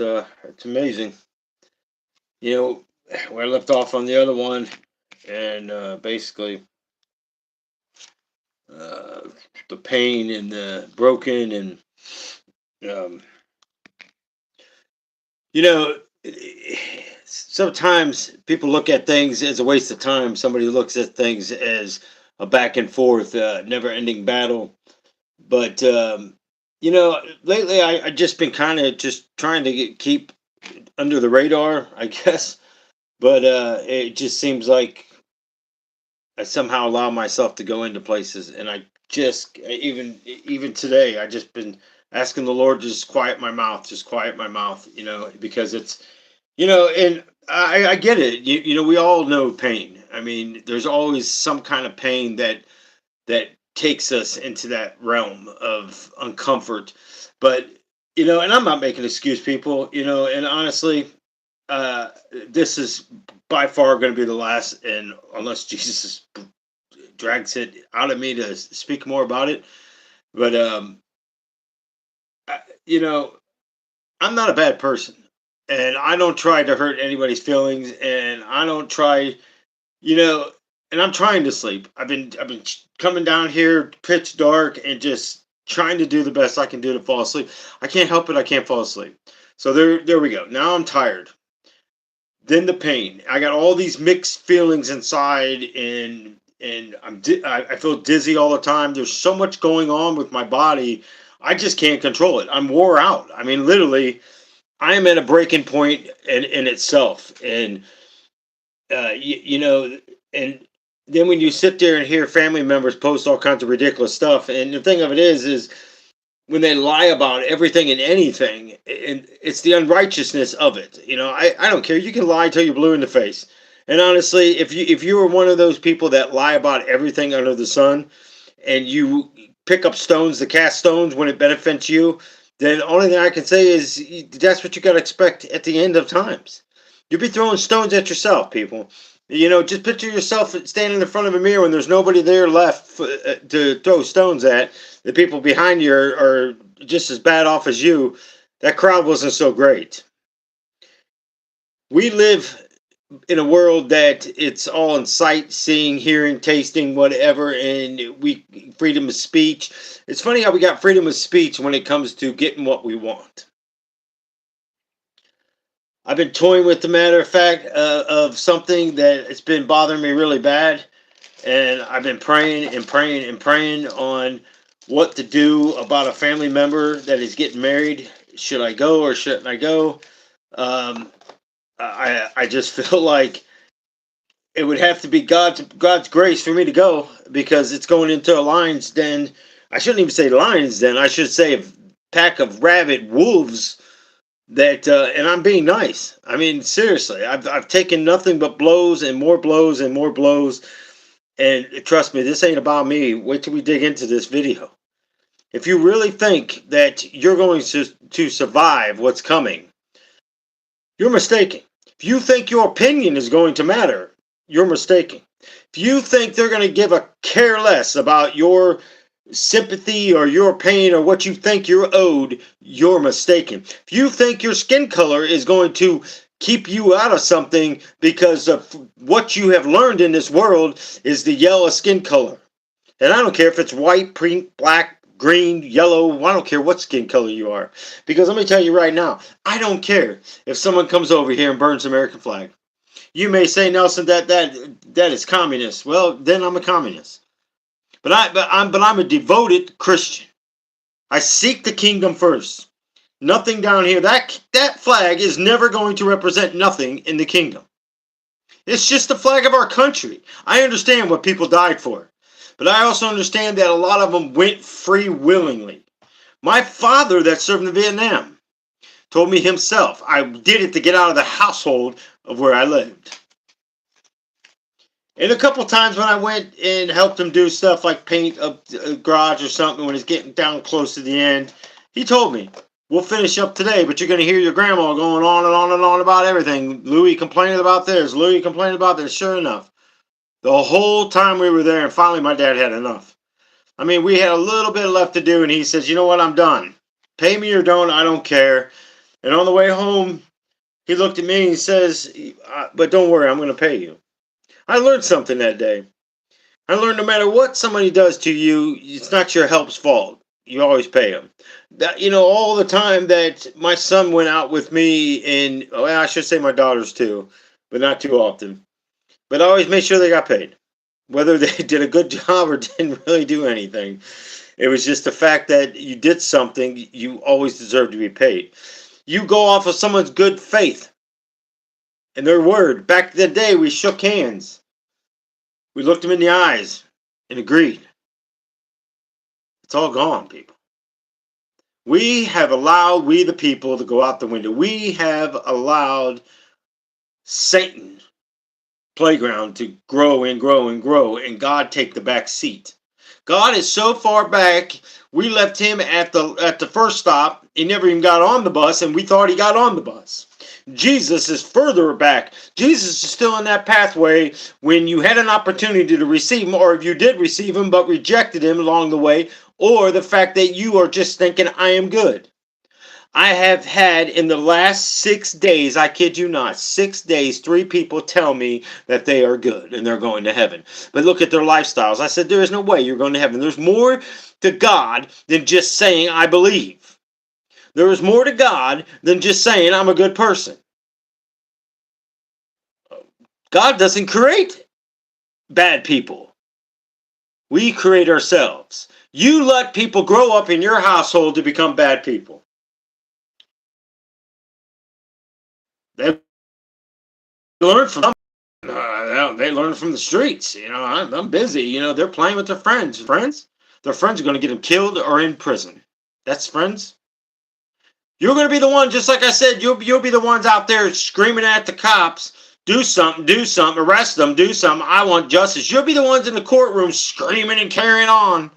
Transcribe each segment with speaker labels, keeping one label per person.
Speaker 1: It's amazing. You know, where I left off on the other one, and basically uh, the pain and the broken, and um, you know, sometimes people look at things as a waste of time. Somebody looks at things as a back and forth, never-ending battle. But lately I just been kind of just trying to keep under the radar, I guess. But it just seems like I somehow allow myself to go into places, and I just even today I just been asking the Lord to just quiet my mouth, just quiet my mouth, because it's and I get it. We all know pain. I mean, there's always some kind of pain that takes us into that realm of uncomfort. But and I'm not making excuse, people. And honestly, uh, this is by far going to be the last, and unless Jesus drags it out of me to speak more about it. But I, I'm not a bad person, and I don't try to hurt anybody's feelings, and I don't try, you know, and I'm trying to sleep. I've been coming down here pitch dark and just trying to do the best I can do to fall asleep. I can't help it. I can't fall asleep. So there we go. Now I'm tired. Then the pain. I got all these mixed feelings inside, and I feel dizzy all the time. There's so much going on with my body. I just can't control it. I'm wore out. I mean, literally, I am at a breaking point in itself. And and then when you sit there and hear family members post all kinds of ridiculous stuff, and the thing of it is when they lie about everything and anything, and it's the unrighteousness of it. I don't care. You can lie till you're blue in the face. And honestly, if you were one of those people that lie about everything under the sun, and you pick up stones to cast stones when it benefits you, then the only thing I can say is that's what you got to expect at the end of times. You'll be throwing stones at yourself, people. Just picture yourself standing in front of a mirror when there's nobody there left to throw stones at. The people behind you are just as bad off as you. That crowd wasn't so great. We live in a world that it's all in sight, seeing, hearing, tasting, whatever, and we freedom of speech. It's funny how we got freedom of speech when it comes to getting what we want. I've been toying with the matter of fact of something that it's been bothering me really bad, and I've been praying and praying and praying on what to do about a family member that is getting married. Should I go or shouldn't I go? Um, I just feel like it would have to be God's grace for me to go, because it's going into a lion's den. I shouldn't even say lion's den. I should say a pack of rabid wolves. That and I'm being nice. I mean, seriously, I've taken nothing but blows and more blows and more blows. And trust me, this ain't about me. Wait till we dig into this video. If you really think that you're going to survive what's coming, you're mistaken. If you think your opinion is going to matter, you're mistaken. If you think they're going to give a care less about your sympathy or your pain or what you think you're owed, you're mistaken. If you think your skin color is going to keep you out of something because of what you have learned in this world is the yellow skin color. And I don't care if it's white, pink, black, green, yellow, I don't care what skin color you are. Because let me tell you right now, I don't care if someone comes over here and burns the American flag. You may say, Nelson, that is communist. Well, then I'm a communist. But I'm a devoted Christian. I seek the kingdom first. Nothing down here. That flag is never going to represent nothing in the kingdom. It's just the flag of our country. I understand what people died for. But I also understand that a lot of them went free willingly. My father that served in Vietnam told me himself, I did it to get out of the household of where I lived. And a couple times when I went and helped him do stuff like paint a garage or something when it's getting down close to the end, he told me, we'll finish up today, but you're going to hear your grandma going on and on and on about everything. Louis complaining about this, Louis complaining about this. Sure enough, the whole time we were there, and finally my dad had enough. I mean, we had a little bit left to do, and he says, you know what, I'm done. Pay me or don't, I don't care. And on the way home, he looked at me and he says, but don't worry, I'm going to pay you. I learned something that day. I learned no matter what somebody does to you, it's not your help's fault. You always pay them. That, all the time that my son went out with me, and well, I should say my daughters too, but not too often. But I always made sure they got paid, whether they did a good job or didn't really do anything. It was just the fact that you did something, you always deserve to be paid. You go off of someone's good faith and their word. Back in the day, we shook hands. We looked them in the eyes and agreed. It's all gone, people. We the people, to go out the window. We have allowed Satan playground to grow and grow and grow, and God take the back seat. God is so far back. We left him at the first stop. He never even got on the bus, and we thought he got on the bus. Jesus is further back. Jesus is still in that pathway when you had an opportunity to receive him, or if you did receive him but rejected him along the way, or the fact that you are just thinking, I am good. I have had in the last 6 days, I kid you not, 6 days, 3 people tell me that they are good and they're going to heaven. But look at their lifestyles. I said, there is no way you're going to heaven. There's more to God than just saying, I believe. There is more to God than just saying, I'm a good person. God doesn't create bad people. We create ourselves. You let people grow up in your household to become bad people. They learn from they learn from the streets. I'm busy. They're playing with their friends. Their friends are going to get them killed or in prison. That's friends. You're going to be the one, just like I said, you'll be the ones out there screaming at the cops, do something, arrest them, do something. I want justice. You'll be the ones in the courtroom screaming and carrying on.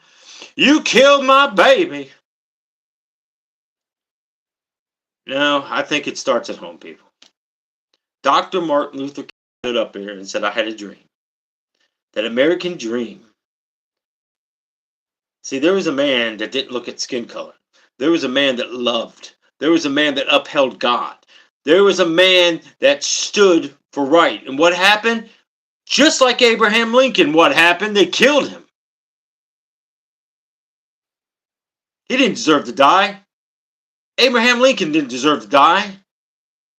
Speaker 1: You killed my baby. No, I think it starts at home, people. Dr. Martin Luther King stood up here and said, I had a dream. That American dream. See, there was a man that didn't look at skin color. There was a man that loved. There was a man that upheld God. There was a man that stood for right. And what happened? Just like Abraham Lincoln, what happened? They killed him. He didn't deserve to die. Abraham Lincoln didn't deserve to die.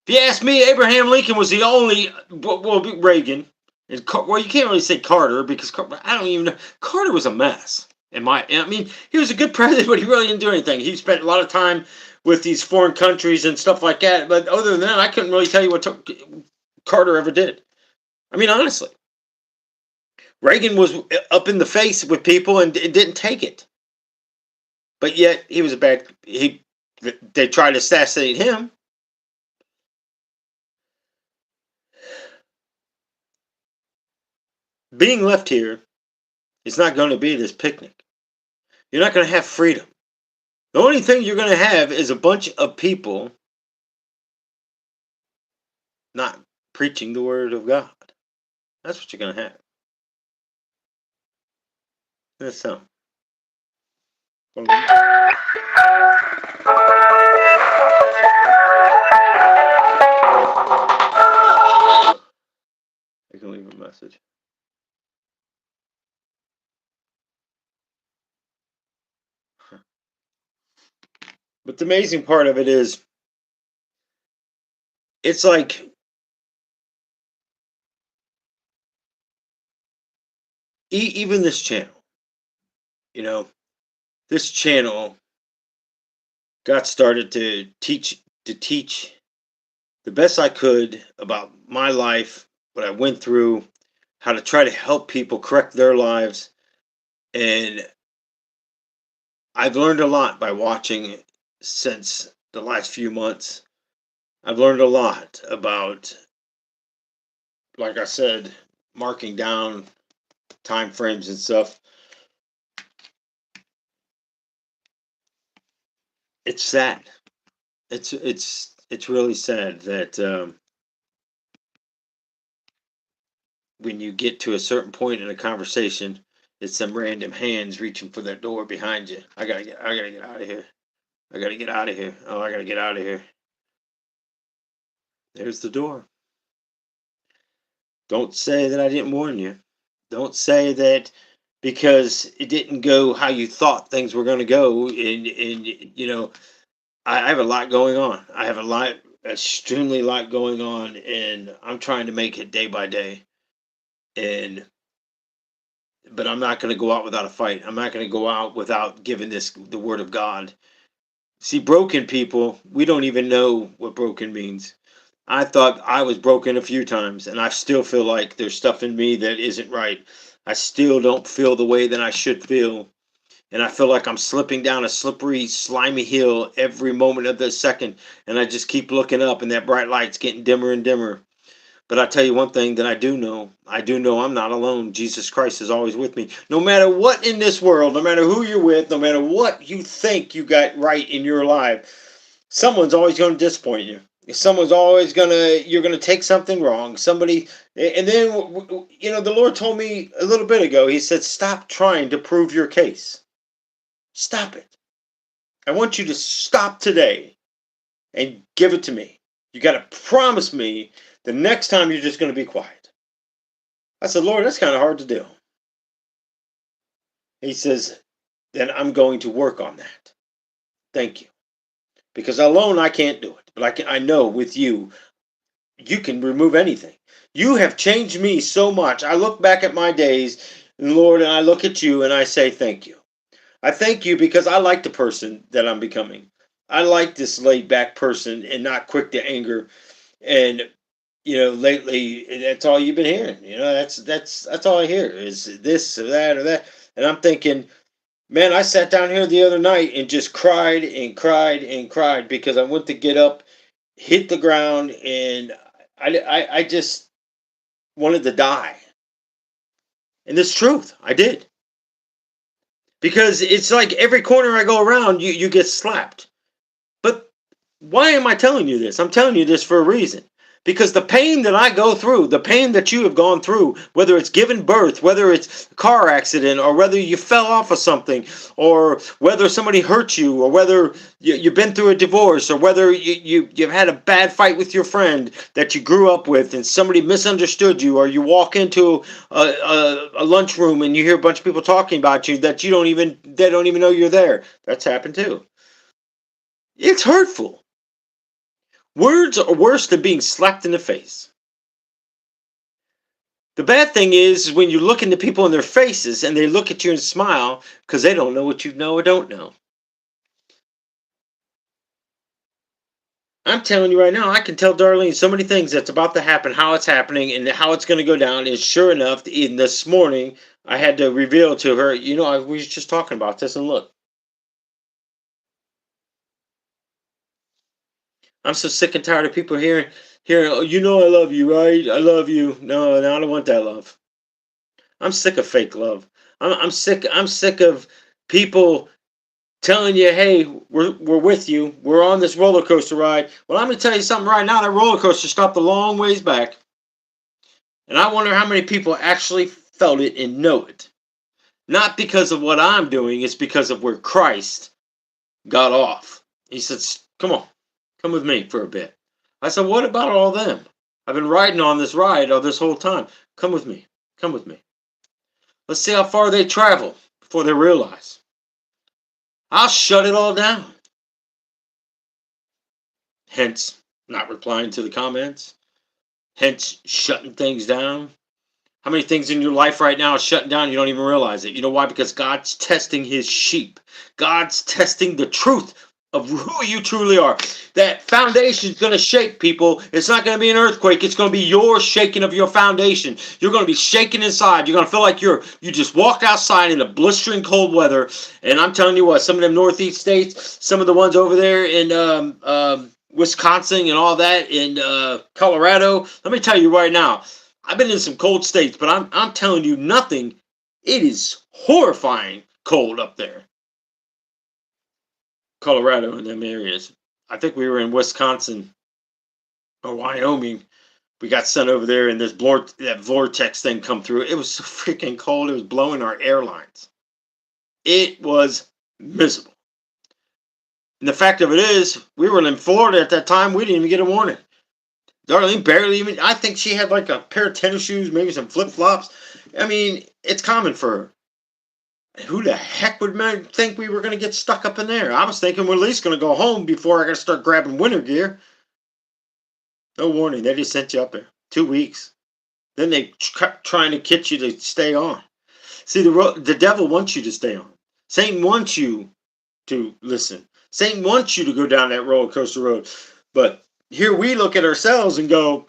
Speaker 1: If you ask me, Abraham Lincoln was the only, well, Reagan, well, you can't really say Carter because I don't even know. Carter was a mess. He was a good president, but he really didn't do anything. He spent a lot of time with these foreign countries and stuff like that. But other than that, I couldn't really tell you what Carter ever did. Honestly. Reagan was up in the face with people and didn't take it. But yet, he was they tried to assassinate him. Being left here is not going to be this picnic. You're not going to have freedom. The only thing you're going to have is a bunch of people not preaching the word of God. That's what you're going to have. That's something. I can leave a message. But the amazing part of it is, it's like even this channel, this channel got started to teach the best I could about my life, what I went through, how to try to help people correct their lives. And I've learned a lot by watching since the last few months. I've learned a lot about, like I said, marking down time frames and stuff. It's sad. It's really sad that when you get to a certain point in a conversation, it's some random hands reaching for that door behind you. I gotta get out of here. I gotta get out of here. Oh, I gotta get out of here. There's the door. Don't say that I didn't warn you. Don't say that because it didn't go how you thought things were going to go. And I have a lot going on. I have a lot, extremely lot going on, and I'm trying to make it day by day. And but I'm not going to go out without a fight. I'm not going to go out without giving this the word of God. See, broken people, we don't even know what broken means. I thought I was broken a few times, and I still feel like there's stuff in me that isn't right. I still don't feel the way that I should feel. And I feel like I'm slipping down a slippery, slimy hill every moment of the second. And I just keep looking up, and that bright light's getting dimmer and dimmer. But I tell you one thing that I do know. I do know I'm not alone. Jesus Christ is always with me. No matter what in this world, no matter who you're with, no matter what you think you got right in your life, someone's always going to disappoint you. Someone's always you're gonna take something wrong. Somebody, and then the Lord told me a little bit ago. He said, "Stop trying to prove your case. Stop it. I want you to stop today and give it to me. You got to promise me the next time you're just going to be quiet." I said, "Lord, that's kind of hard to do." He says, "Then I'm going to work on that. Thank you. Because alone I can't do it. But I know with you, you can remove anything. You have changed me so much. I look back at my days, Lord, and I look at you and I say, thank you. I thank you because I like the person that I'm becoming. I like this laid back person and not quick to anger. And lately that's all you've been hearing. That's all I hear is this or that or that. And I'm thinking, man, I sat down here the other night and just cried and cried and cried because I went to get up, hit the ground, and I just wanted to die. And this truth, I did. Because it's like every corner I go around, you get slapped. But why am I telling you this? I'm telling you this for a reason. Because the pain that I go through, the pain that you have gone through, whether it's giving birth, whether it's a car accident, or whether you fell off of something, or whether somebody hurt you, or whether you've been through a divorce, or whether you've had a bad fight with your friend that you grew up with and somebody misunderstood you, or you walk into a lunchroom and you hear a bunch of people talking about you that they don't even know you're there. That's happened too. It's hurtful. Words are worse than being slapped in the face. The bad thing is when you look into people in their faces and they look at you and smile because they don't know what you know or don't know. I'm telling you right now, I can tell Darlene so many things that's about to happen, how it's happening, and how it's going to go down. And sure enough, in this morning, I had to reveal to her, we was just talking about this, and look. I'm so sick and tired of people hearing, oh, I love you, right? I love you. No, I don't want that love. I'm sick of fake love. I'm sick. I'm sick of people telling you, "Hey, we're with you. We're on this roller coaster ride." Well, I'm gonna tell you something right now. That roller coaster stopped a long ways back, and I wonder how many people actually felt it and know it. Not because of what I'm doing. It's because of where Christ got off. He said, "Come on, come with me for a bit." I said, "What about all them? I've been riding on this ride all this whole time. Come with me. Come with me. Let's see how far they travel before they realize. I'll shut it all down." Hence, not replying to the comments. Hence, shutting things down. How many things in your life right now are shutting down? You don't even realize it. You know why? Because God's testing his sheep. God's testing the truth of who you truly are. That foundation is going to shake, people. It's not going to be an earthquake. It's going to be your shaking of your foundation. You're going to be shaking inside. You're going to feel like you just walked outside in the blistering cold weather. And I'm telling you what, some of them northeast states, some of the ones over there in Wisconsin and all that, in Colorado. Let me tell you right now, I've been in some cold states, but I'm telling you nothing. It is horrifying cold up there. Colorado and them areas. I think we were in Wisconsin or Wyoming. We got sent over there, and that vortex thing come through. It was so freaking cold. It was blowing our airlines. It was miserable. And the fact of it is, we were in Florida at that time. We didn't even get a warning. Darlene barely even, I think she had like a pair of tennis shoes, maybe some flip flops. I mean, it's common for her. Who the heck would think we were going to get stuck up in there? I was thinking we're at least going to go home before I got to start grabbing winter gear. No warning. They just sent you up there. 2 weeks. Then they trying to get you to stay on. See, the devil wants you to stay on. Satan wants you to listen. Satan wants you to go down that roller coaster road. But here we look at ourselves and go,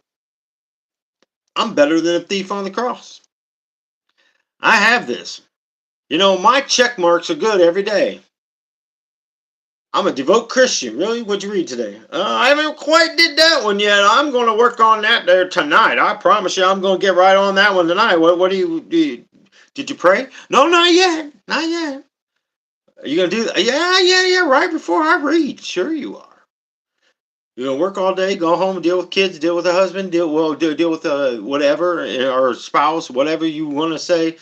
Speaker 1: I'm better than a thief on the cross. I have this. You know, my check marks are good every day. I'm a devout Christian. Really? What'd you read today? I haven't quite did that one yet. I'm going to work on that there tonight. I promise you I'm going to get right on that one tonight. What do you did you pray? No, not yet. Not yet. Are you going to do that? Yeah. Right before I read. Sure you are. You're going to work all day, go home, deal with kids, deal with a husband, deal with whatever, or spouse, whatever you want to say.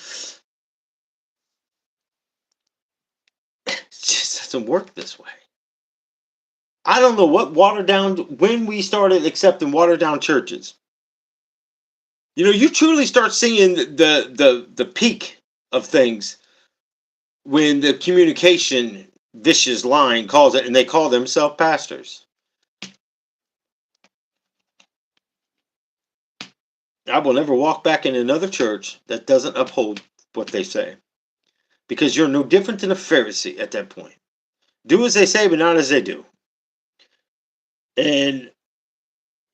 Speaker 1: It just doesn't work this way. I don't know when we started accepting watered down churches. You know, you truly start seeing the peak of things when the communication vicious line calls it, and they call themselves pastors. I will never walk back in another church that doesn't uphold what they say, because you're no different than a Pharisee at that point. Do as they say, but not as they do. And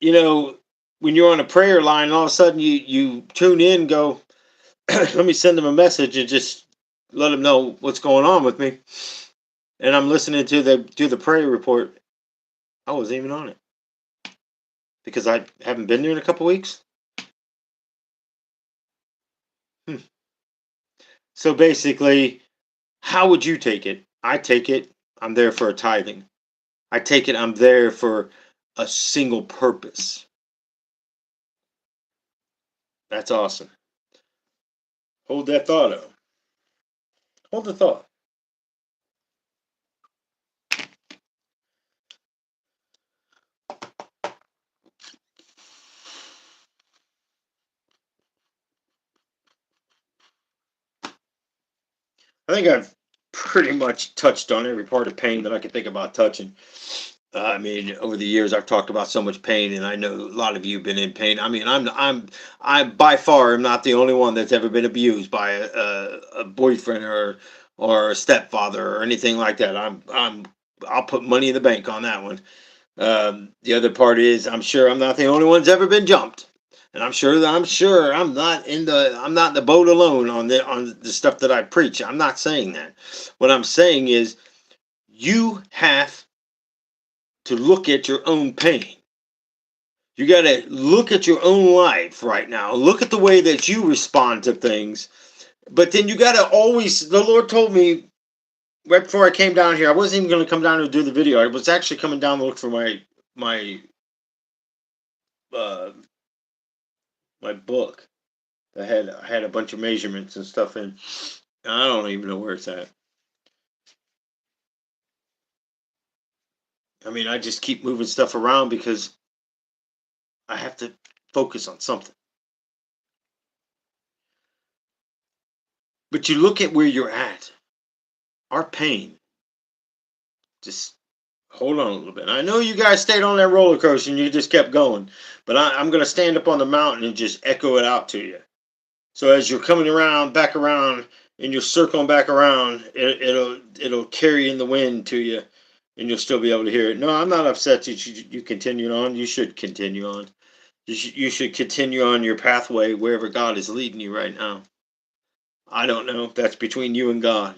Speaker 1: you know, when you're on a prayer line, and all of a sudden you tune in, and go, let me send them a message and just let them know what's going on with me. And I'm listening to the prayer report. I wasn't even on it because I haven't been there in a couple weeks. So basically, how would you take it? I take it, I'm there for a tithing. I take it, I'm there for a single purpose. That's awesome. Hold that thought up. Hold the thought. I think I've pretty much touched on every part of pain that I could think about touching. I mean, over the years, I've talked about so much pain, and I know a lot of you have been in pain. I mean, I by far am not the only one that's ever been abused by a boyfriend or a stepfather or anything like that. I'll put money in the bank on that one. The other part is, I'm sure I'm not the only one that's ever been jumped, and I'm sure I'm not in the boat alone on the stuff that I preach. I'm not saying that. What I'm saying is, you have to look at your own pain. You got to look at your own life right now. Look at the way that you respond to things. But then you got to always, the Lord told me right before I came down here, I wasn't even going to come down to do the video. I was actually coming down to look for my book. I had a bunch of measurements and stuff in. I don't even know where it's at. I mean, I just keep moving stuff around because I have to focus on something. But you look at where you're at. Our pain. Just hold on a little bit. I know you guys stayed on that roller coaster and you just kept going, but I'm going to stand up on the mountain and just echo it out to you. So as you're coming back around, and you're circling back around, it'll carry in the wind to you, and you'll still be able to hear it. No, I'm not upset that you continue on. You should continue on. You should continue on your pathway wherever God is leading you right now. I don't know. That's between you and God.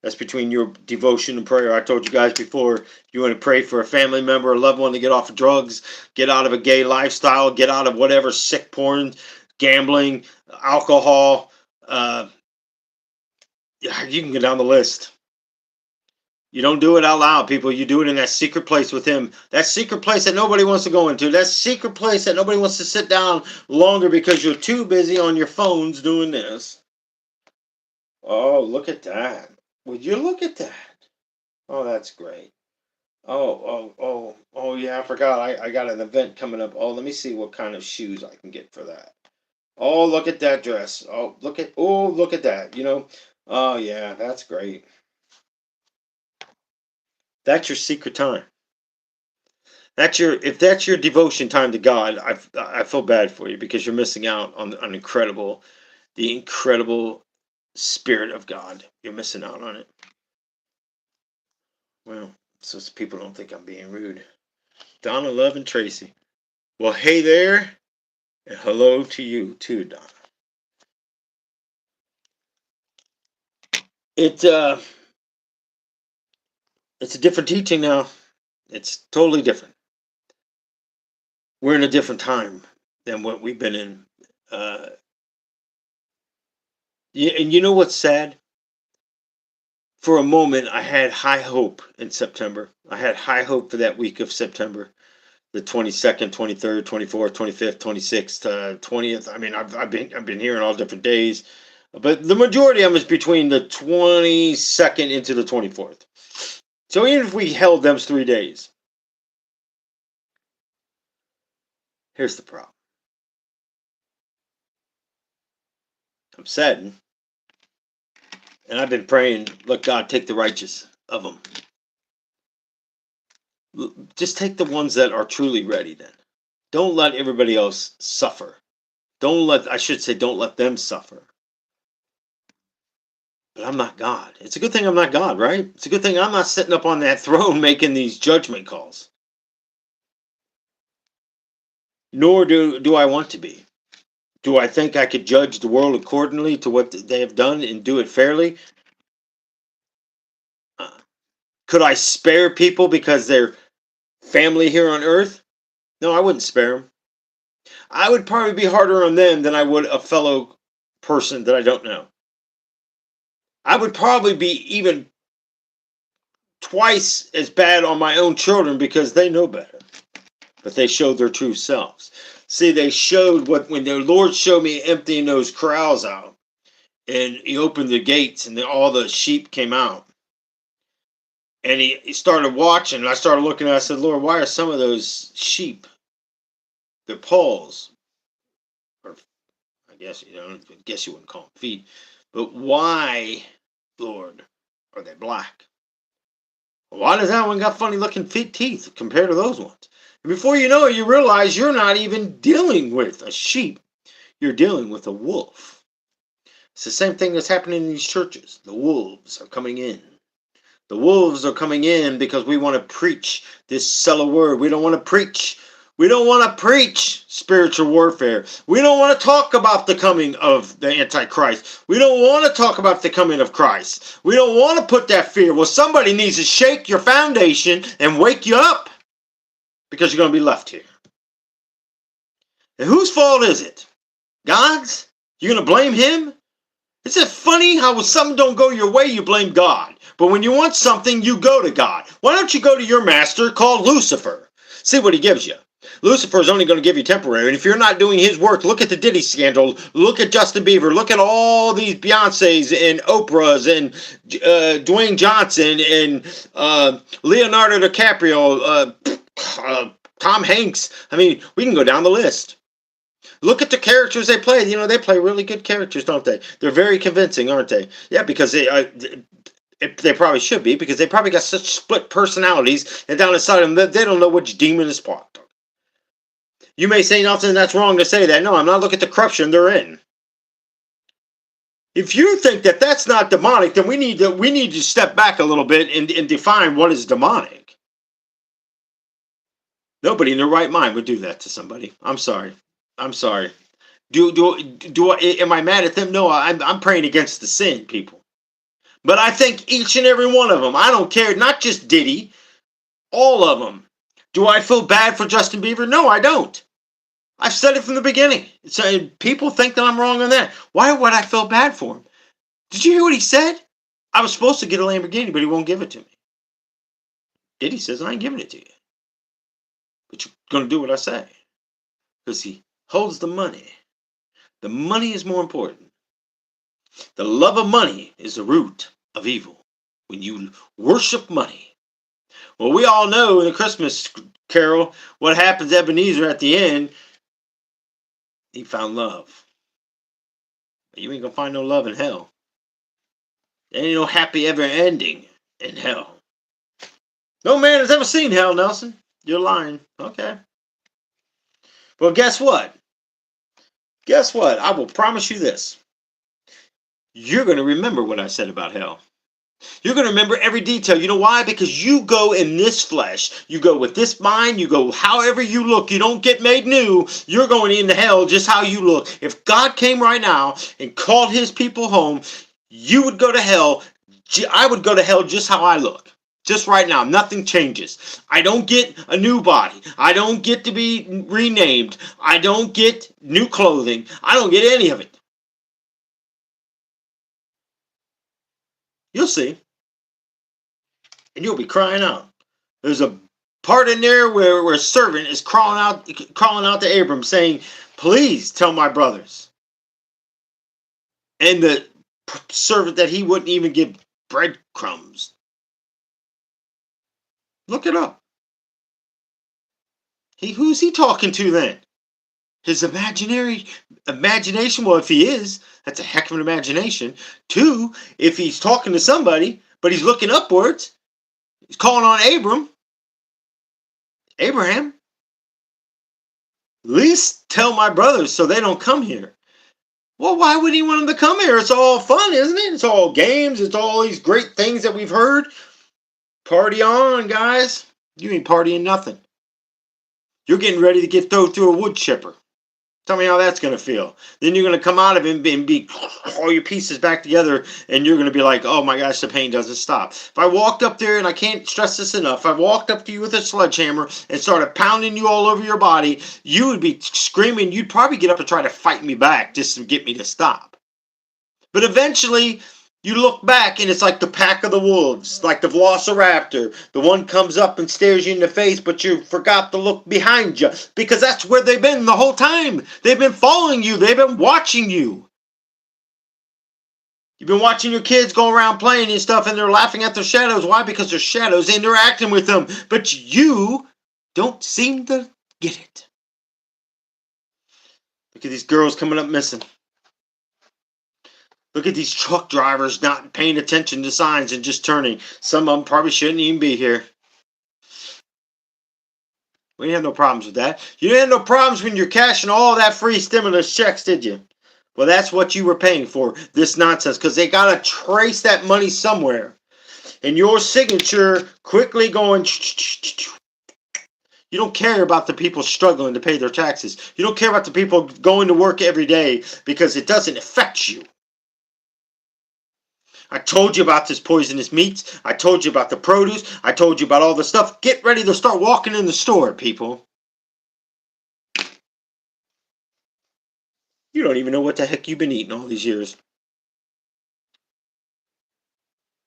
Speaker 1: That's between your devotion and prayer. I told you guys before, you want to pray for a family member, a loved one to get off of drugs, get out of a gay lifestyle, get out of whatever sick porn, gambling, alcohol. You can go down the list. You don't do it out loud, people. You do it in that secret place with him. That secret place that nobody wants to go into. That secret place that nobody wants to sit down longer because you're too busy on your phones doing this. Oh, look at that. Would you look at that? Oh, that's great. Oh, yeah, I forgot. I got an event coming up. Oh, let me see what kind of shoes I can get for that. Oh, look at that dress. Look at that. Oh yeah, that's great. That's your secret time. If that's your devotion time to God, I feel bad for you because you're missing out on the incredible spirit of God. You're missing out on it. Well, so people don't think I'm being rude. Donna, Love, and Tracy. Well, hey there, and hello to you too, Donna. It it's a different teaching now. It's totally different. We're in a different time than what we've been in. Uh, and you know what's sad? For a moment, I had high hope in September. I had high hope for that week of September, the 22nd, 23rd, 24th, 25th, 26th, 20th. I mean, I've been hearing all different days, but the majority of them is between the 22nd into the 24th. So even if we held those 3 days, here's the problem. I'm saddened, and I've been praying, let God take the righteous of them. Just take the ones that are truly ready then. Don't let everybody else suffer. Don't let them suffer. But I'm not God. It's a good thing I'm not God, right? It's a good thing I'm not sitting up on that throne making these judgment calls. Nor do I want to be. Do I think I could judge the world accordingly to what they have done and do it fairly? Uh, could I spare people because they're family here on earth? No, I wouldn't spare them. I would probably be harder on them than I would a fellow person that I don't know. I would probably be even twice as bad on my own children because they know better. But they showed their true selves. See, they showed when the Lord showed me emptying those corrals out, and He opened the gates, and all the sheep came out. And he started watching, and I started looking, and I said, Lord, why are some of those sheep, their paws, or I guess you wouldn't call them feet, but why, Lord, are they black? Why does that one got funny looking feet teeth compared to those ones? And before you know it, you realize you're not even dealing with a sheep. You're dealing with a wolf. It's the same thing that's happening in these churches. The wolves are coming in. The wolves are coming in because we want to preach this sell a word. We don't want to preach. We don't want to preach spiritual warfare. We don't want to talk about the coming of the Antichrist. We don't want to talk about the coming of Christ. We don't want to put that fear. Well, somebody needs to shake your foundation and wake you up because you're going to be left here. And whose fault is it? God's? You're going to blame Him? Is it funny how when something don't go your way, you blame God? But when you want something, you go to God. Why don't you go to your master called Lucifer? See what he gives you. Lucifer is only going to give you temporary. And if you're not doing his work, look at the Diddy scandal. Look at Justin Bieber. Look at all these Beyoncés and Oprahs and Dwayne Johnson and Leonardo DiCaprio, Tom Hanks. I mean, we can go down the list. Look at the characters they play. They play really good characters, don't they? They're very convincing, aren't they? Yeah, because they probably should be, because they probably got such split personalities, and down inside them, they don't know which demon is what. You may say nothing that's wrong to say that. No, I'm not looking at the corruption they're in. If you think that that's not demonic, then we need to step back a little bit and define what is demonic. Nobody in their right mind would do that to somebody. I'm sorry. Am I mad at them? No, I'm praying against the sin, people. But I think each and every one of them, I don't care, not just Diddy, all of them. Do I feel bad for Justin Bieber? No, I don't. I've said it from the beginning. So people think that I'm wrong on that. Why would I feel bad for him? Did you hear what he said? I was supposed to get a Lamborghini, but he won't give it to me. Diddy says, I ain't giving it to you. But you're going to do what I say. Because he holds the money. The money is more important. The love of money is the root of evil. When you worship money, Well, we all know in the Christmas Carol what happens to Ebenezer at the end. He found love. You ain't gonna find no love in hell. There ain't no happy ever ending in hell. No man has ever seen hell, Nelson. You're lying. Okay. Well, guess what? Guess what? I will promise you this. You're going to remember what I said about hell. You're going to remember every detail. You know why? Because you go in this flesh. You go with this mind. You go however you look. You don't get made new. You're going into hell just how you look. If God came right now and called his people home, you would go to hell. I would go to hell just how I look. Just right now. Nothing changes. I don't get a new body. I don't get to be renamed. I don't get new clothing. I don't get any of it. You'll see. And you'll be crying out. There's a part in there where a servant is crawling out to Abram saying, please tell my brothers. And the servant that he wouldn't even give breadcrumbs. Look it up. Who's he talking to then? His imagination? Well, if he is, that's a heck of an imagination. 2, if he's talking to somebody, but he's looking upwards, he's calling on Abraham. At least tell my brothers so they don't come here. Well, why would he want them to come here? It's all fun, isn't it? It's all games. It's all these great things that we've heard. Party on, guys. You ain't partying nothing. You're getting ready to get thrown through a wood chipper. Tell me how that's going to feel. Then you're going to come out of it and be all your pieces back together, and you're going to be like, oh my gosh, the pain doesn't stop. If I walked up there, and I can't stress this enough, if I walked up to you with a sledgehammer and started pounding you all over your body, you would be screaming. You'd probably get up and try to fight me back just to get me to stop. But eventually, you look back and it's like the pack of the wolves, like the velociraptor. The one comes up and stares you in the face, but you forgot to look behind you because that's where they've been the whole time. They've been following you. They've been watching you. You've been watching your kids go around playing and stuff, and they're laughing at their shadows. Why? Because they're shadows interacting with them. But you don't seem to get it. Look at these girls coming up missing. Look at these truck drivers not paying attention to signs and just turning. Some of them probably shouldn't even be here. We didn't have no problems with that. You didn't have no problems when you're cashing all that free stimulus checks, did you? Well, that's what you were paying for, this nonsense, because they got to trace that money somewhere. And your signature quickly going... You don't care about the people struggling to pay their taxes. You don't care about the people going to work every day because it doesn't affect you. I told you about this poisonous meats. I told you about the produce. I told you about all the stuff. Get ready to start walking in the store, people. You don't even know what the heck you've been eating all these years.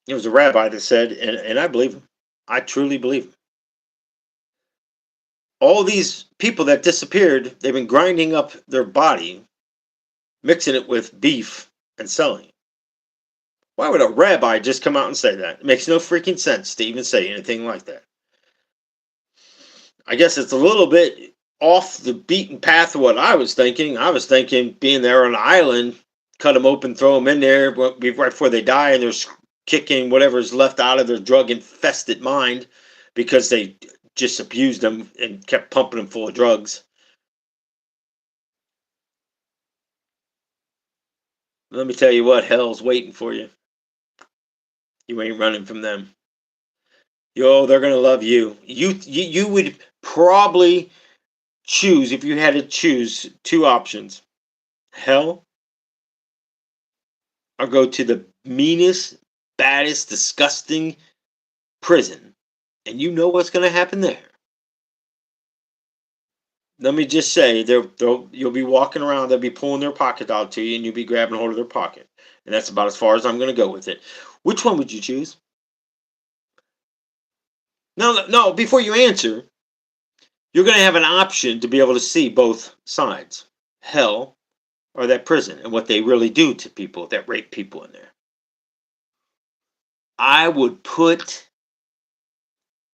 Speaker 1: There was a rabbi that said, and I believe him. I truly believe him. All these people that disappeared, they've been grinding up their body, mixing it with beef and selling. Why would a rabbi just come out and say that? It makes no freaking sense to even say anything like that. I guess it's a little bit off the beaten path of what I was thinking. I was thinking being there on an island, cut them open, throw them in there right before they die, and they're kicking whatever's left out of their drug-infested mind because they just abused them and kept pumping them full of drugs. Let me tell you what, hell's waiting for you. You ain't running from them. They're going to love you. You would probably choose, if you had to choose, 2 options. Hell, or go to the meanest, baddest, disgusting prison. And you know what's going to happen there. Let me just say, you'll be walking around, they'll be pulling their pocket out to you, and you'll be grabbing hold of their pocket. And that's about as far as I'm going to go with it. Which one would you choose? No, before you answer, you're going to have an option to be able to see both sides. Hell or that prison and what they really do to people that rape people in there. I would put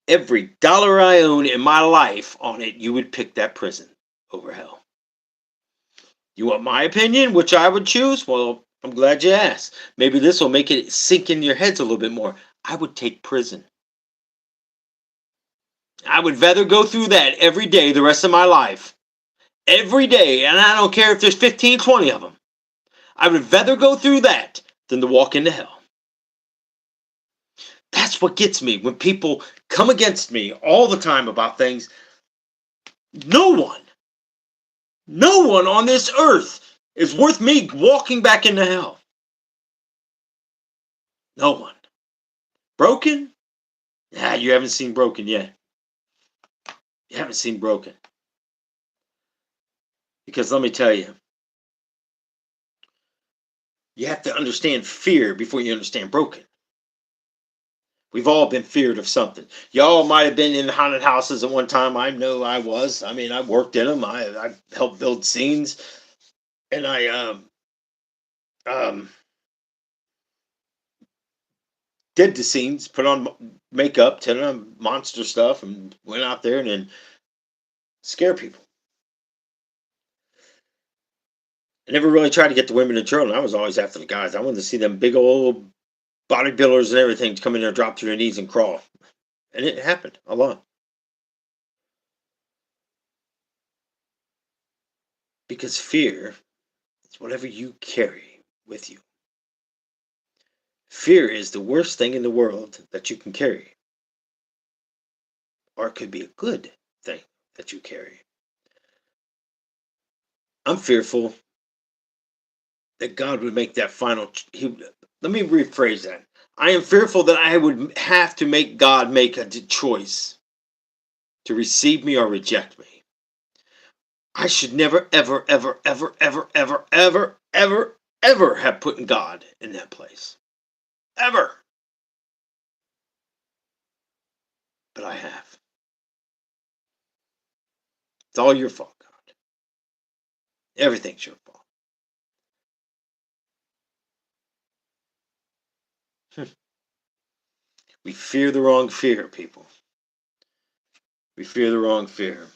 Speaker 1: every dollar I own in my life on it, you would pick that prison over hell. You want my opinion, which I would choose? Well, I'm glad you asked. Maybe this will make it sink in your heads a little bit more. I would take prison. I would rather go through that every day the rest of my life. Every day, and I don't care if there's 15, 20 of them. I would rather go through that than to walk into hell. That's what gets me when people come against me all the time about things. No one on this earth is worth me walking back into hell. No one. Broken? Yeah, you haven't seen Broken yet. You haven't seen Broken. Because let me tell you, you have to understand fear before you understand broken. We've all been feared of something. Y'all might have been in haunted houses at one time. I know I was. I mean, I worked in them. I helped build scenes. And I did the scenes, put on makeup, tell them monster stuff, and went out there and then scare people. I never really tried to get the women and children. I was always after the guys. I wanted to see them big old bodybuilders and everything to come in there, drop to their knees, and crawl. And it happened a lot. Because fear is whatever you carry with you. Fear is the worst thing in the world that you can carry. Or it could be a good thing that you carry. I'm fearful that God would make that final. Let me rephrase that. I am fearful that I would have to make God make a choice to receive me or reject me. I should never, ever, ever, ever, ever, ever, ever, ever, ever have put God in that place. Ever. But I have. It's all your fault, God. Everything's your fault. We fear the wrong fear, people. We fear the wrong fear.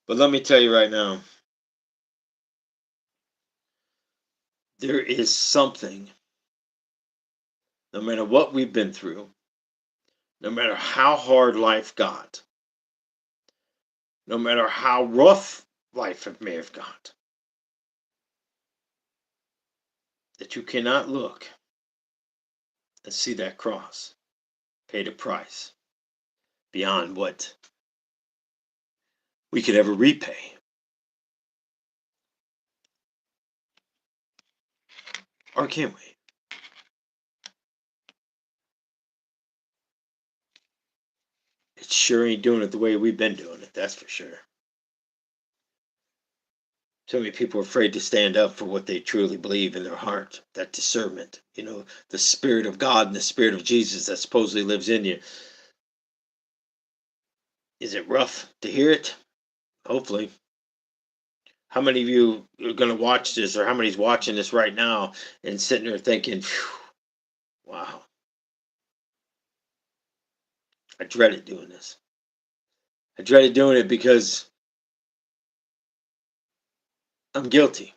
Speaker 1: But let me tell you right now, there is something, no matter what we've been through, no matter how hard life got, no matter how rough life may have got, that you cannot look and see that cross paid a price beyond what we could ever repay. Or can we? It sure ain't doing it the way we've been doing it, that's for sure. So many people are afraid to stand up for what they truly believe in their heart. That discernment, the Spirit of God and the Spirit of Jesus that supposedly lives in you. Is it rough to hear it? Hopefully. How many of you are going to watch this, or how many's watching this right now and sitting there thinking, wow, I dreaded doing this. I dreaded doing it because I'm guilty.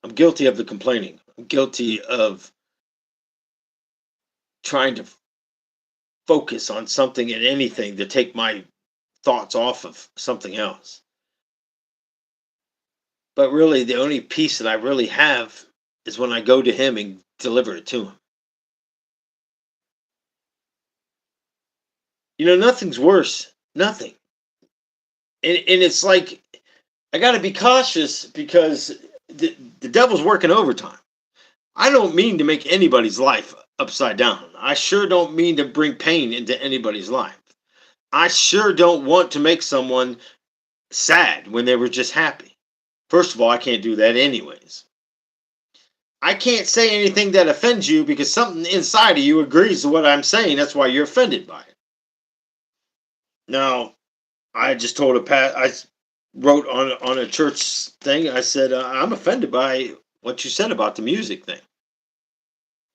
Speaker 1: I'm guilty of the complaining. I'm guilty of trying to focus on something and anything to take my thoughts off of something else. But really, the only peace that I really have is when I go to Him and deliver it to Him. Nothing's worse. Nothing. And it's like, I got to be cautious because the devil's working overtime. I don't mean to make anybody's life upside down. I sure don't mean to bring pain into anybody's life. I sure don't want to make someone sad when they were just happy. First of all, I can't do that anyways. I can't say anything that offends you because something inside of you agrees to what I'm saying. That's why you're offended by it. Now, I just told I wrote on a church thing. I said, I'm offended by what you said about the music thing.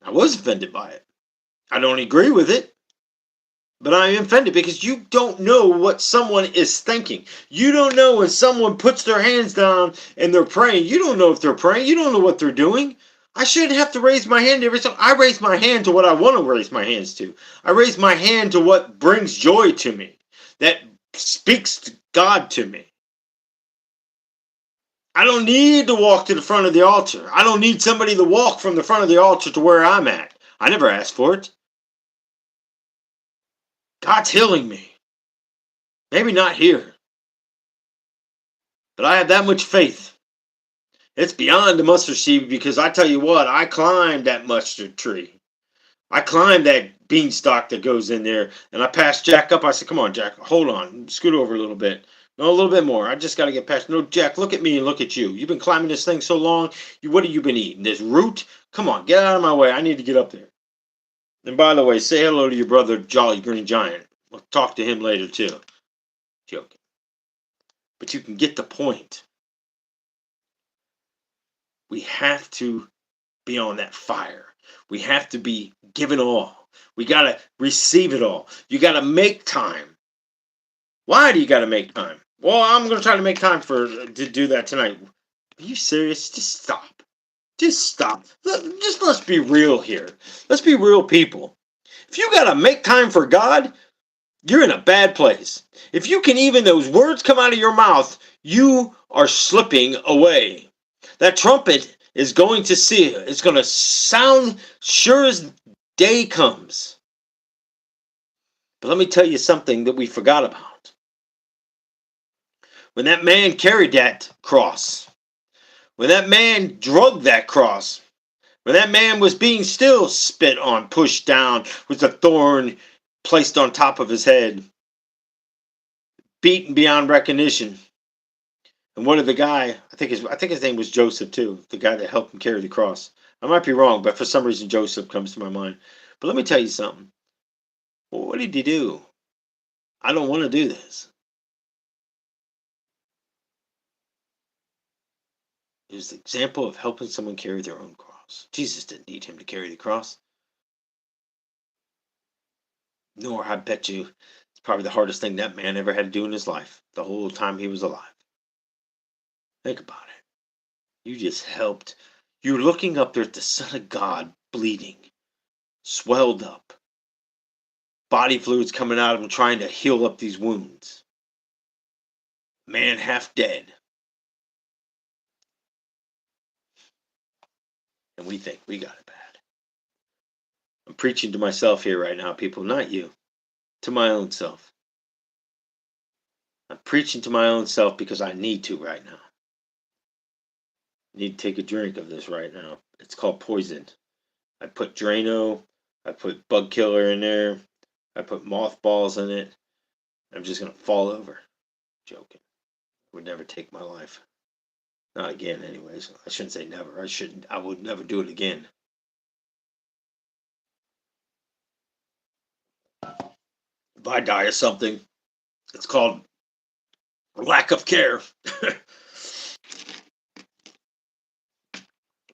Speaker 1: I was offended by it. I don't agree with it, but I am offended because you don't know what someone is thinking. You don't know when someone puts their hands down and they're praying. You don't know if they're praying. You don't know what they're doing. I shouldn't have to raise my hand every time. I raise my hand to what I want to raise my hands to. I raise my hand to what brings joy to me, that speaks to God to me. I don't need to walk to the front of the altar. I don't need somebody to walk from the front of the altar to where I'm at. I never asked for it. God's healing me. Maybe not here, but I have that much faith. It's beyond the mustard seed because I tell you what, I climbed that mustard tree. I climbed that beanstalk that goes in there, and I passed Jack up. I said, come on, Jack, hold on. Scoot over a little bit. No, a little bit more. I just got to get past. No, Jack, look at me and look at you. You've been climbing this thing so long. What have you been eating? This root? Come on, get out of my way. I need to get up there. And by the way, say hello to your brother, Jolly Green Giant. We'll talk to him later, too. Joking. But you can get the point. We have to be on that fire. We have to be given all. We got to receive it all. You got to make time. Why do you got to make time? Well, I'm going to try to make time to do that tonight. Are you serious? Just stop. Just stop. Let's be real here. Let's be real people. If you got to make time for God, you're in a bad place. If you can even those words come out of your mouth, you are slipping away. That trumpet is going to see it. It's going to sound sure as day comes. But let me tell you something that we forgot about. When that man carried that cross, when that man drugged that cross, when that man was being still spit on, pushed down, with a thorn placed on top of his head, beaten beyond recognition. And what did the guy, I think his name was Joseph too, the guy that helped him carry the cross. I might be wrong, but for some reason Joseph comes to my mind. But let me tell you something. Well, what did he do? I don't want to do this. It was the example of helping someone carry their own cross. Jesus didn't need him to carry the cross. Nor, I bet you, it's probably the hardest thing that man ever had to do in his life, the whole time he was alive. Think about it. You just helped. You're looking up there at the Son of God bleeding, swelled up, body fluids coming out of him, trying to heal up these wounds. Man half dead. And we think we got it bad. I'm preaching to myself here right now, people, not you. To my own self. I'm preaching to my own self because I need to right now. I need to take a drink of this right now. It's called poison. I put Drano. I put bug killer in there. I put mothballs in it. I'm just going to fall over. Joking. Would never take my life. Not again, anyways. I shouldn't say never. I would never do it again. If I die of something, it's called lack of care.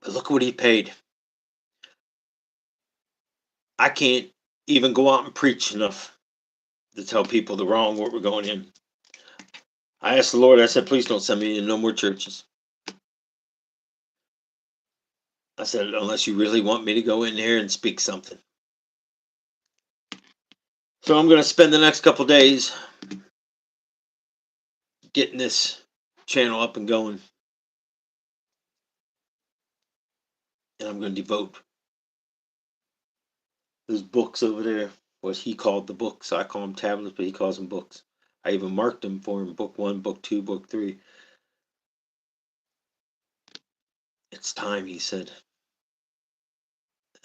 Speaker 1: But look what he paid. I can't even go out and preach enough to tell people the wrong what we're going in. I asked the Lord, I said, please don't send me in no more churches. I said, unless you really want me to go in there and speak something. So I'm going to spend the next couple days getting this channel up and going. And I'm going to devote those books over there, what he called the books. I call them tablets, but he calls them books. I even marked them for him, book 1, book 2, book 3. It's time, he said.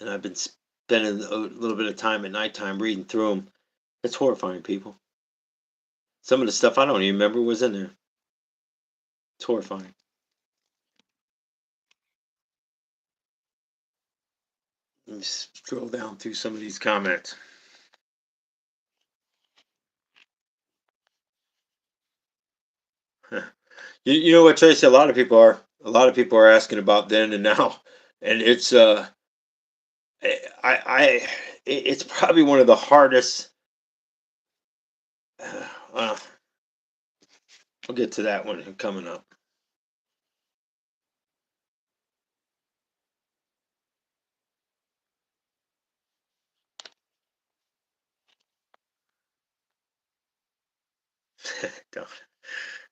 Speaker 1: And I've been spending a little bit of time at nighttime reading through them. It's horrifying, people. Some of the stuff I don't even remember was in there. It's horrifying. Let me scroll down through some of these comments. You know what, Tracy? A lot of people are asking about then and now, and it's I it's probably one of the hardest. Well, we'll get to that one coming up.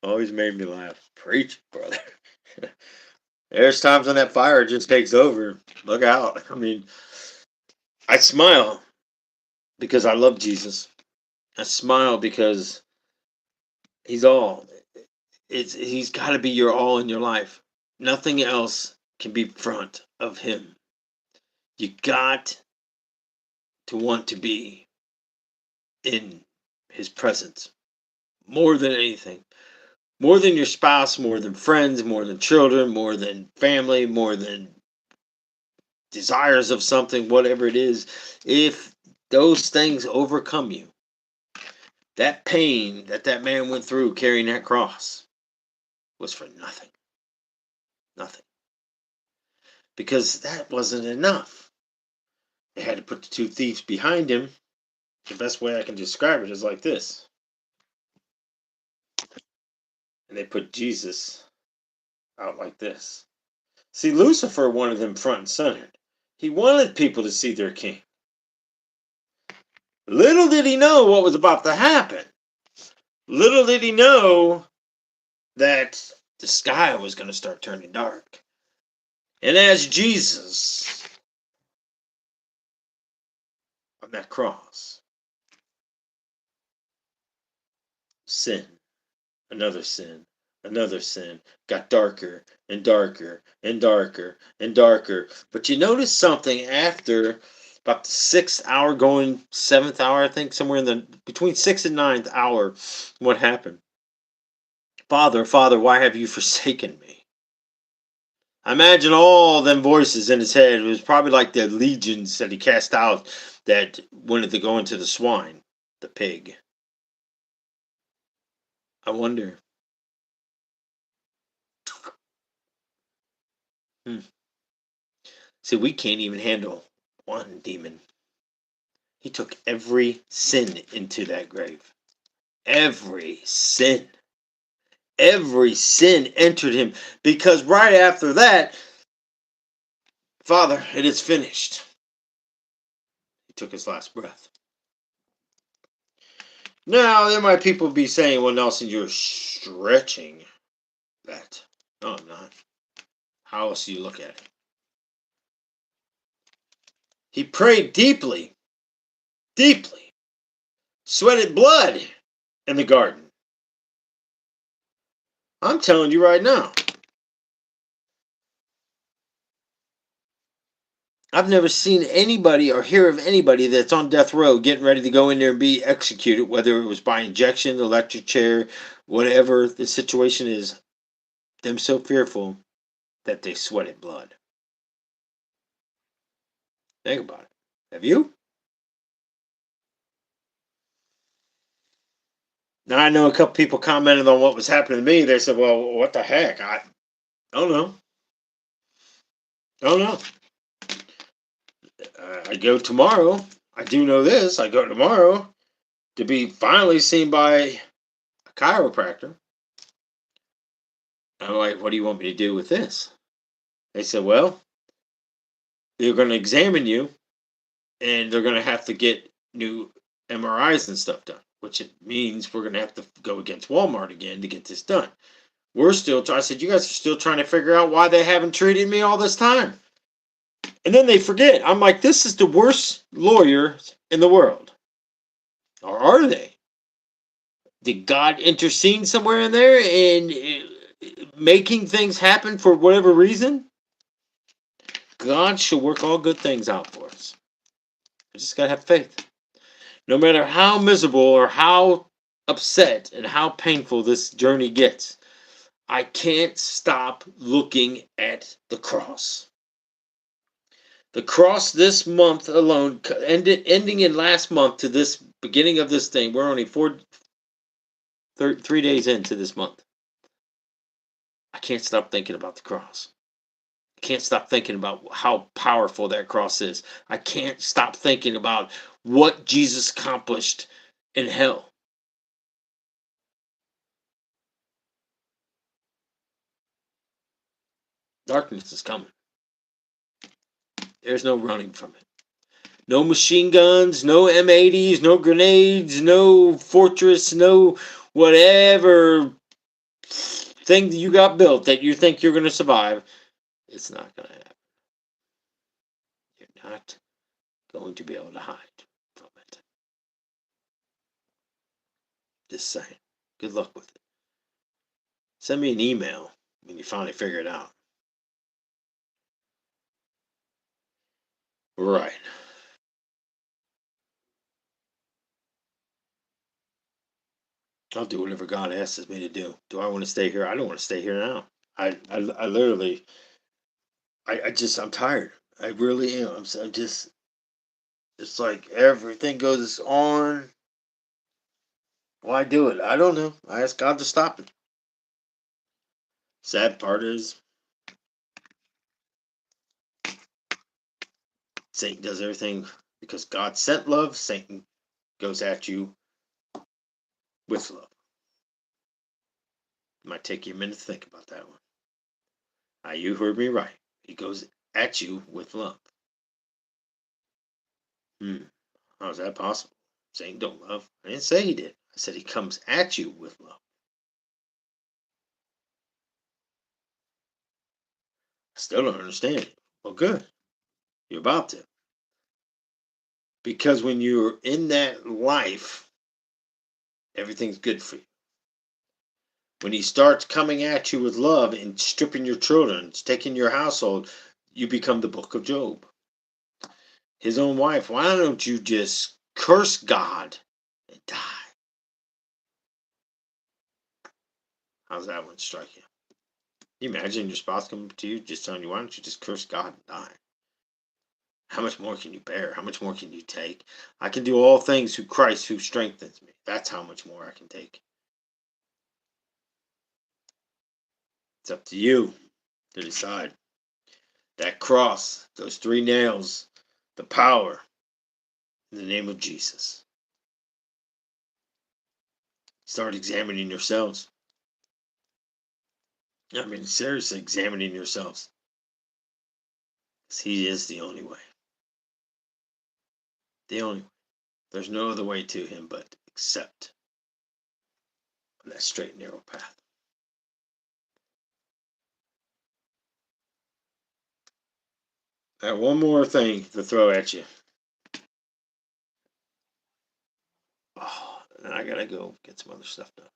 Speaker 1: Always made me laugh. Preach, brother. There's times when that fire just takes over. Look out. I mean, I smile because I love Jesus. I smile because he's all. He's got to be your all in your life. Nothing else can be front of him. You got to want to be in his presence more than anything. More than your spouse, more than friends, more than children, more than family, more than desires of something, whatever it is. If those things overcome you, that pain that man went through carrying that cross was for nothing. Nothing. Because that wasn't enough. They had to put the two thieves behind him. The best way I can describe it is like this. And they put Jesus out like this. See, Lucifer wanted them front and center. He wanted people to see their king. Little did he know what was about to happen. Little did he know that the sky was going to start turning dark. And as Jesus on that cross, sin, another sin, another sin, got darker and darker and darker and darker. But you notice something after about the 6th hour, going 7th hour, I think, somewhere in the between 6th and 9th hour, what happened? Father, Father, why have you forsaken me? I imagine all them voices in his head. It was probably like the legions that he cast out that wanted to go into the swine, the pig. I wonder. See, we can't even handle one demon. He took every sin into that grave. Every sin. Every sin entered him. Because right after that, Father, it is finished. He took his last breath. Now, there might people be saying, well, Nelson, you're stretching that. No, I'm not. How else do you look at it? He prayed deeply, deeply, sweated blood in the garden. I'm telling you right now. I've never seen anybody or hear of anybody that's on death row getting ready to go in there and be executed, whether it was by injection, electric chair, whatever the situation is, them so fearful that they sweated blood. Think about it. Have you? Now, I know a couple people commented on what was happening to me. They said, well, what the heck? I don't know. I don't know. I go tomorrow. I do know this. I go tomorrow to be finally seen by a chiropractor. I'm like, what do you want me to do with this? They said, well, they're going to examine you and they're going to have to get new MRIs and stuff done, which it means we're going to have to go against Walmart again to get this done. We're still, I said, you guys are still trying to figure out why they haven't treated me all this time. And then they forget. I'm like, this is the worst lawyers in the world. Or are they? Did God intercede somewhere in there and making things happen for whatever reason? God shall work all good things out for us. I just got to have faith. No matter how miserable or how upset and how painful this journey gets, I can't stop looking at the cross this month alone, ending in last month to this beginning of this thing. We're only 3 days into this month. I can't stop thinking about the cross. Can't stop thinking about how powerful that cross is. I can't stop thinking about what Jesus accomplished in hell. Darkness is coming. There's no running from it. No machine guns, no M80s, no grenades, no fortress, no whatever thing that you got built that you think you're going to survive. It's not going to happen. You're not going to be able to hide from it. Just saying. Good luck with it. Send me an email when you finally figure it out. Right. I'll do whatever God asks me to do. Do I want to stay here? I don't want to stay here now. I literally, I'm tired. I really am. I'm just, it's like everything goes on. Why do it? I don't know. I ask God to stop it. Sad part is, Satan does everything because God sent love. Satan goes at you with love. It might take you a minute to think about that one. You heard me right. He goes at you with love. How is that possible? Satan don't love. I didn't say he did. I said he comes at you with love. I still don't understand it. Well, good. You're about to. Because when you're in that life, everything's good for you. When he starts coming at you with love and stripping your children, taking your household, you become the book of Job. His own wife, why don't you just curse God and die? How's that one strike you? Can you imagine your spouse coming to you just telling you, why don't you just curse God and die? How much more can you bear? How much more can you take? I can do all things through Christ who strengthens me. That's how much more I can take. It's up to you to decide. That cross, those 3 nails, the power in the name of Jesus. Start examining yourselves. I mean, seriously, examining yourselves. Because he is the only way. The only way. There's no other way to him but except on that straight and narrow path. I have one more thing to throw at you. Oh, and I gotta go get some other stuff done.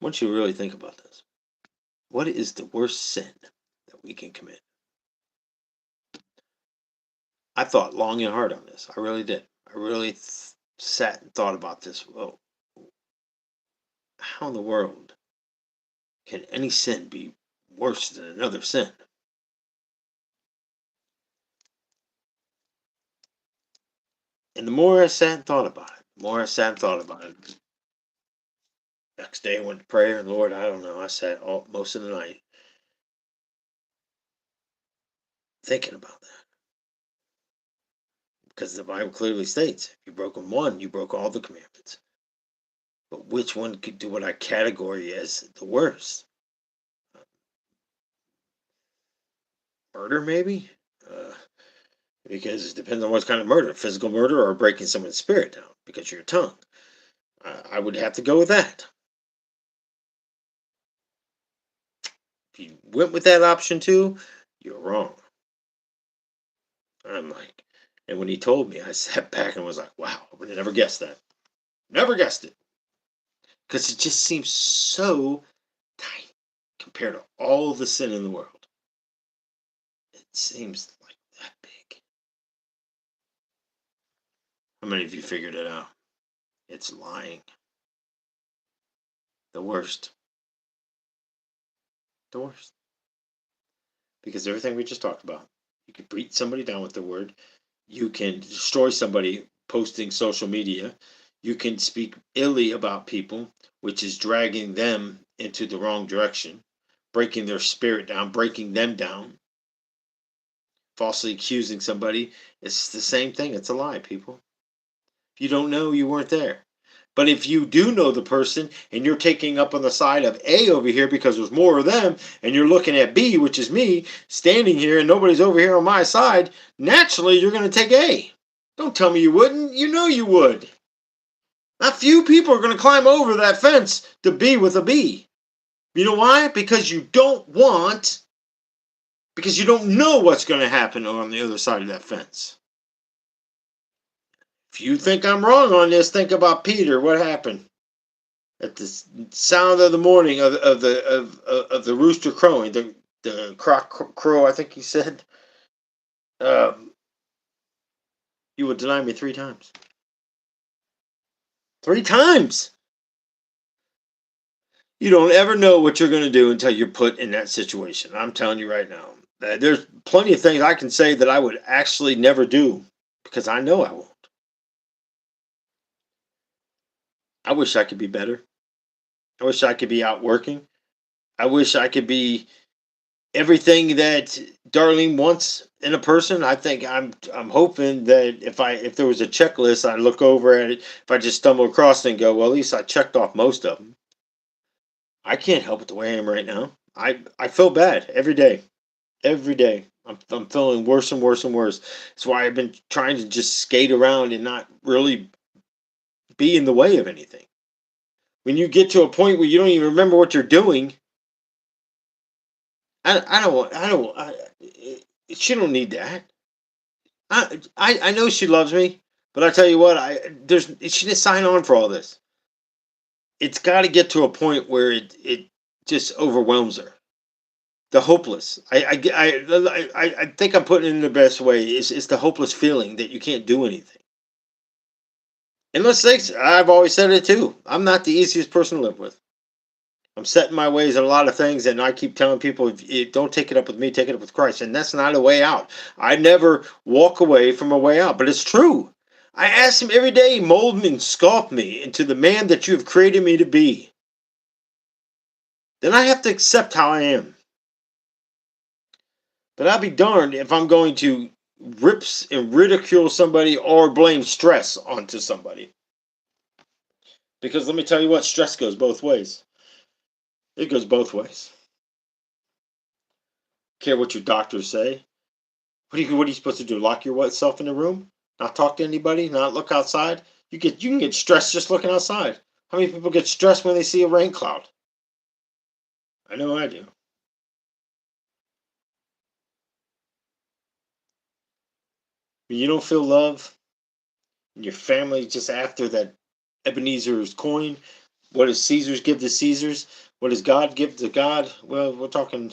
Speaker 1: I want you to really think about this. What is the worst sin that we can commit? I thought long and hard on this. I really did. I really sat and thought about this. Well, how in the world can any sin be worse than another sin? And the more I sat and thought about it, next day I went to prayer, and Lord, I don't know. I sat most of the night thinking about that. Because the Bible clearly states, if you broke one, you broke all the commandments. But which one would I category as the worst? Murder, maybe? Because it depends on what kind of murder. Physical murder or breaking someone's spirit down because of your tongue. I would have to go with that. If you went with that option too, you're wrong. I'm like, and when he told me, I sat back and was like, wow, I would have never guessed that. Never guessed it. Because it just seems so tiny compared to all the sin in the world. It seems like that big. How many of you figured it out? It's lying. The worst. The worst. Because everything we just talked about, you can beat somebody down with the word. You can destroy somebody posting social media. You can speak illy about people, which is dragging them into the wrong direction. breaking their spirit down, breaking them down, falsely accusing somebody. It's the same thing. It's a lie, people. If you don't know, you weren't there. But if you do know the person and you're taking up on the side of A over here because there's more of them, and you're looking at B, which is me, standing here and nobody's over here on my side, naturally you're going to take A. Don't tell me you wouldn't. You know you would. Not few people are going to climb over that fence to be with a B. You know why? Because you don't know what's going to happen on the other side of that fence. If you think I'm wrong on this, think about Peter. What happened? At the sound of the morning of the rooster crowing, the crow, I think he said, you would deny me 3 times. 3 times! You don't ever know what you're going to do until you're put in that situation. I'm telling you right now. There's plenty of things I can say that I would actually never do because I know I won't. I wish I could be better. I wish I could be out working. I wish I could be everything that Darlene wants in a person. I think I'm hoping that if there was a checklist, I'd look over at it. If I just stumble across it and go, well, at least I checked off most of them. I can't help it the way I am right now. I feel bad every day. Every day. I'm feeling worse and worse and worse. That's why I've been trying to just skate around and not really be in the way of anything. When you get to a point where you don't even remember what you're doing, she don't need that. I know she loves me, but I tell you what, she didn't sign on for all this. It's got to get to a point where it just overwhelms her. The hopeless. I think I'm putting it in the best way. It's the hopeless feeling that you can't do anything. And let's face it, I've always said it too. I'm not the easiest person to live with. I'm set in my ways in a lot of things, and I keep telling people, don't take it up with me, take it up with Christ. And that's not a way out. I never walk away from a way out, but it's true. I ask him every day, mold me and sculpt me into the man that you have created me to be. Then I have to accept how I am. But I'll be darned if I'm going to rips and ridicule somebody or blame stress onto somebody. Because let me tell you what, stress goes both ways. It goes both ways. Care what your doctors say. What are you supposed to do? Lock yourself in the room? Not talk to anybody? Not look outside? You can get stressed just looking outside. How many people get stressed when they see a rain cloud? I know I do. When you don't feel love, and your family just after that Ebenezer's coin, what does Caesar's give to Caesar's? What does God give to God? Well, we're talking.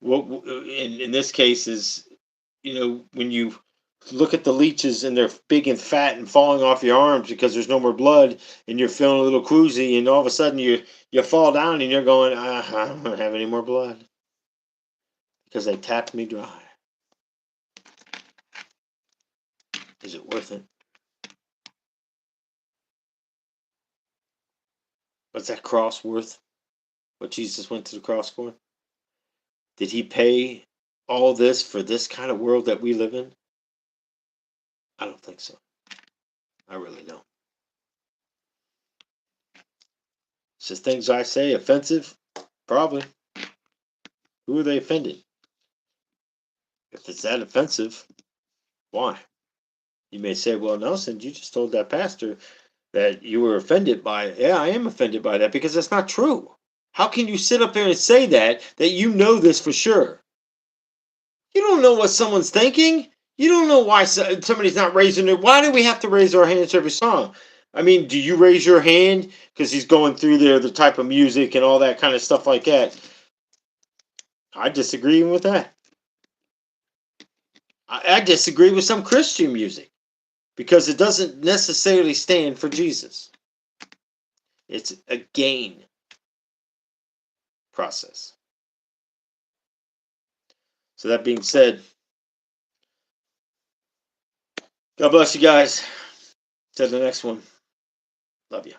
Speaker 1: What in this case is, when you look at the leeches and they're big and fat and falling off your arms because there's no more blood and you're feeling a little queasy and all of a sudden you fall down and you're going, I don't have any more blood because they tapped me dry. Is it worth it? Was that cross worth what Jesus went to the cross for? Did he pay all this for this kind of world that we live in? I don't think so. I really don't. It's just things I say offensive? Probably. Who are they offending? If it's that offensive, why? You may say, well, Nelson, you just told that pastor that you were offended by it. Yeah, I am offended by that because that's not true. How can you sit up there and say that you know this for sure? You don't know what someone's thinking. You don't know why somebody's not raising it. Why do we have to raise our hands every song? I mean, do you raise your hand because he's going through there, the type of music and all that kind of stuff like that? I disagree with that. I disagree with some Christian music because it doesn't necessarily stand for Jesus. It's a gain process. So that being said, God bless you guys. Till the next one. Love you.